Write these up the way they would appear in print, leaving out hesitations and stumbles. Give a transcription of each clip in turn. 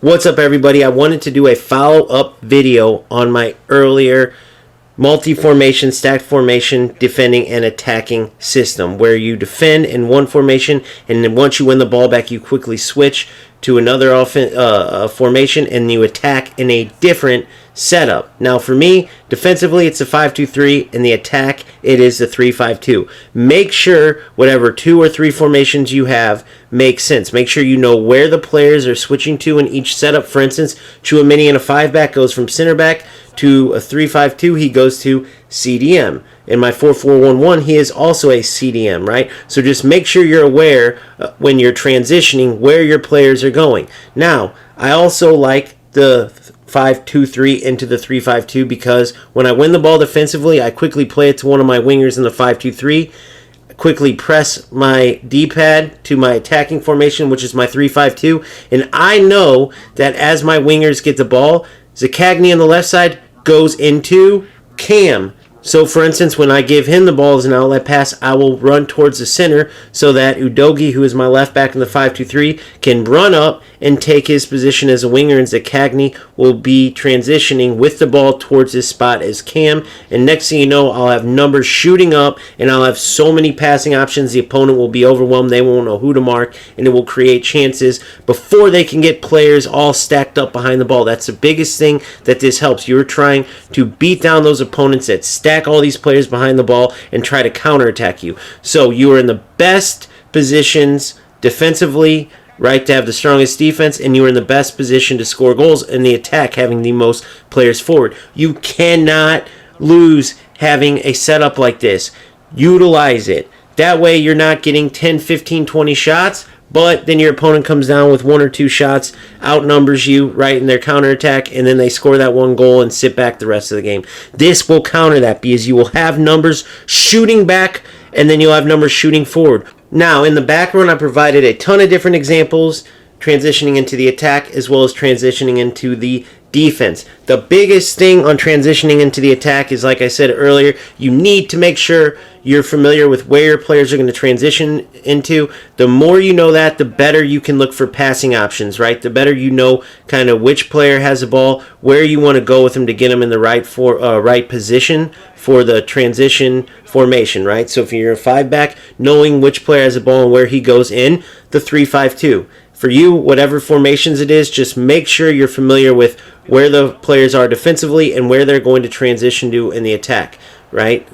What's up, everybody? I wanted to do a follow-up video on my earlier multi-formation, stacked formation, defending and attacking system, where you defend in one formation, and then once you win the ball back, you quickly switch to another formation, and you attack in a different setup. Now, for me, defensively, it's a 5-2-3. In the attack, it is the 3-5-2. Make sure whatever 2 or 3 formations you have make sense. Make sure you know where the players are switching to in each setup. For instance, Chouameni in a 5-back goes from center back to a 3-5-2. He goes to CDM. In my 4-4-1-1, he is also a CDM, right? So just make sure you're aware when you're transitioning where your players are going. Now, I also like the 5-2-3 into the 3-5-2 because when I win the ball defensively, I quickly play it to one of my wingers in the 5-2-3, quickly press my D-pad to my attacking formation, which is my 3-5-2, and I know that as my wingers get the ball, Zaccagni on the left side goes into Cam. So, for instance, when I give him the ball as an outlet pass, I will run towards the center so that Udogie, who is my left back in the 5-2-3, can run up and take his position as a winger, and Zaccagni will be transitioning with the ball towards his spot as Cam. And next thing you know, I'll have numbers shooting up, and I'll have so many passing options, the opponent will be overwhelmed, they won't know who to mark, and it will create chances before they can get players all stacked up behind the ball. That's the biggest thing that this helps. You're trying to beat down those opponents that stack all these players behind the ball and try to counterattack you. So you are in the best positions defensively, right, to have the strongest defense, and you are in the best position to score goals in the attack, having the most players forward. You cannot lose having a setup like this. Utilize it. That way you're not getting 10, 15, 20 shots, but then your opponent comes down with 1 or 2 shots, outnumbers you, right, in their counterattack, and then they score that 1 goal and sit back the rest of the game. This will counter that because you will have numbers shooting back, and then you'll have numbers shooting forward. Now, in the background, I provided a ton of different examples, transitioning into the attack as well as transitioning into the defense. The biggest thing on transitioning into the attack is, like I said earlier, you need to make sure you're familiar with where your players are going to transition into. The more you know that, the better you can look for passing options, right? The better you know kind of which player has the ball, where you want to go with them to get them in the right position for the transition formation, right? So if you're a 5-back, knowing which player has the ball and where he goes in the 3-5-2. For you, whatever formations it is, just make sure you're familiar with where the players are defensively and where they're going to transition to in the attack, right?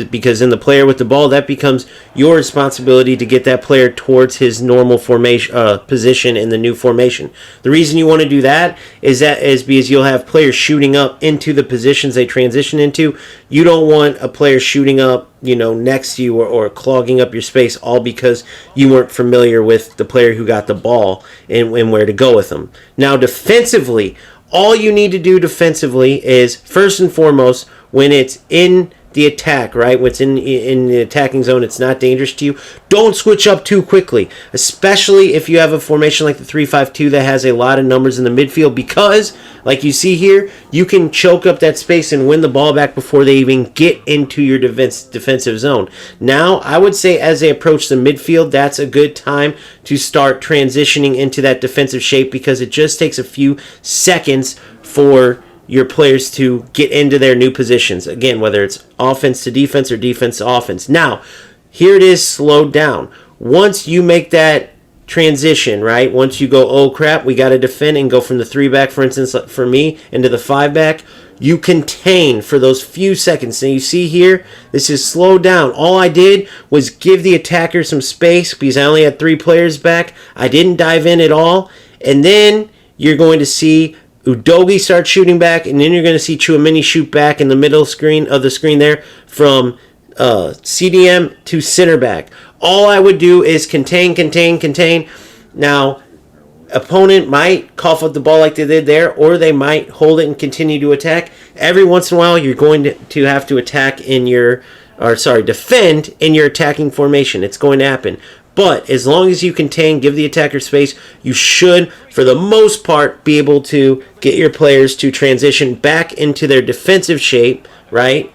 Because in the player with the ball, that becomes your responsibility to get that player towards his normal formation position in the new formation. The reason you want to do that is because you'll have players shooting up into the positions they transition into. You don't want a player shooting up, next to you or clogging up your space, all because you weren't familiar with the player who got the ball and where to go with them. Now, defensively, all you need to do defensively is, first and foremost, when it's in the attack, right? When it's in the attacking zone, it's not dangerous to you. Don't switch up too quickly, especially if you have a formation like the 3-5-2 that has a lot of numbers in the midfield, because, like you see here, you can choke up that space and win the ball back before they even get into your defensive zone. Now, I would say as they approach the midfield, that's a good time to start transitioning into that defensive shape, because it just takes a few seconds for your players to get into their new positions. Again, whether it's offense to defense or defense to offense. Now, here it is slowed down. Once you make that transition, right? Once you go, oh crap, we got to defend and go from the 3-back, for instance, for me, into the 5-back, you contain for those few seconds. And you see here, this is slowed down. All I did was give the attacker some space because I only had 3 players back. I didn't dive in at all. And then you're going to see Udogie start shooting back, and then you're going to see Chouameni shoot back in the middle screen of the screen there from CDM to center back. All I would do is contain. Now, opponent might cough up the ball like they did there, or they might hold it and continue to attack. Every once in a while, you're going to have to defend in your attacking formation. It's going to happen. But as long as you contain, give the attacker space, you should, for the most part, be able to get your players to transition back into their defensive shape, right,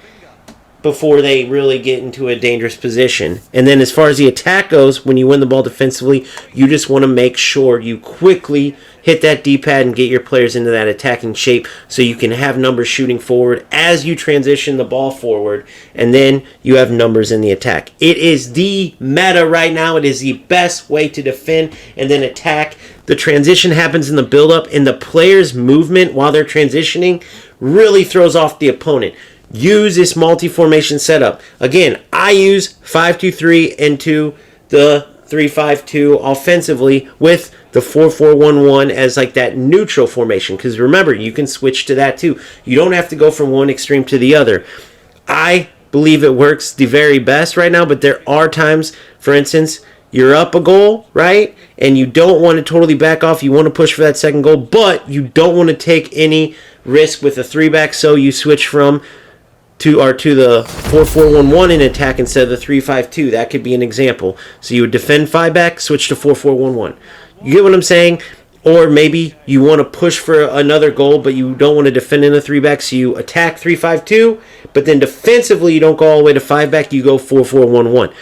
before they really get into a dangerous position. And then as far as the attack goes, when you win the ball defensively, you just want to make sure you quickly hit that D-pad and get your players into that attacking shape so you can have numbers shooting forward as you transition the ball forward, and then you have numbers in the attack. It is the meta right now. It is the best way to defend and then attack. The transition happens in the build-up, and the player's movement while they're transitioning really throws off the opponent. Use this multi-formation setup. Again, I use 5-2-3 into the 3-5-2 offensively with the 4-4-1-1 as like that neutral formation, because remember, you can switch to that too. You don't have to go from one extreme to the other. I believe it works the very best right now, but there are times, for instance, you're up a goal, right? And you don't want to totally back off. You want to push for that second goal, but you don't want to take any risk with a 3-back, so you switch from to the 4-4-1-1 in attack instead of the 3-5-2. That could be an example. So you would defend 5-back, switch to 4-4-1-1. You get what I'm saying? Or maybe you want to push for another goal, but you don't want to defend in a 3-back, so you attack 3-5-2, but then defensively you don't go all the way to 5-back, you go 4-4-1-1.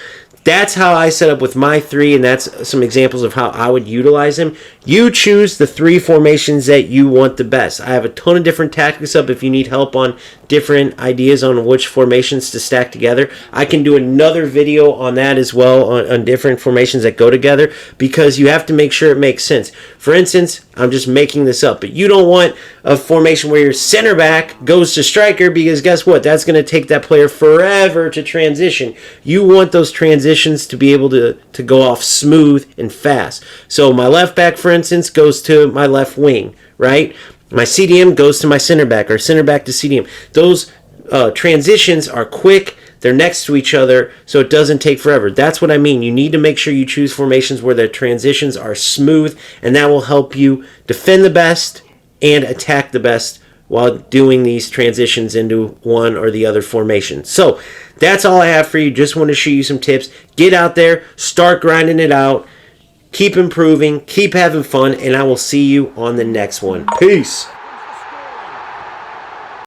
That's how I set up with my 3, and that's some examples of how I would utilize them. You choose the 3 formations that you want the best. I have a ton of different tactics up if you need help on different ideas on which formations to stack together. I can do another video on that as well, on different formations that go together, because you have to make sure it makes sense. For instance, I'm just making this up, but you don't want a formation where your center back goes to striker, because guess what? That's going to take that player forever to transition. You want those transitions to be able to go off smooth and fast. So my left back, for instance, goes to my left wing, right? My CDM goes to my center back, or center back to CDM. Those transitions are quick. They're next to each other, so it doesn't take forever. That's what I mean. You need to make sure you choose formations where the transitions are smooth, and that will help you defend the best and attack the best while doing these transitions into one or the other formation. So that's all I have for you. Just want to show you some tips. Get out there, start grinding it out, keep improving, keep having fun, and I will see you on the next one. Peace.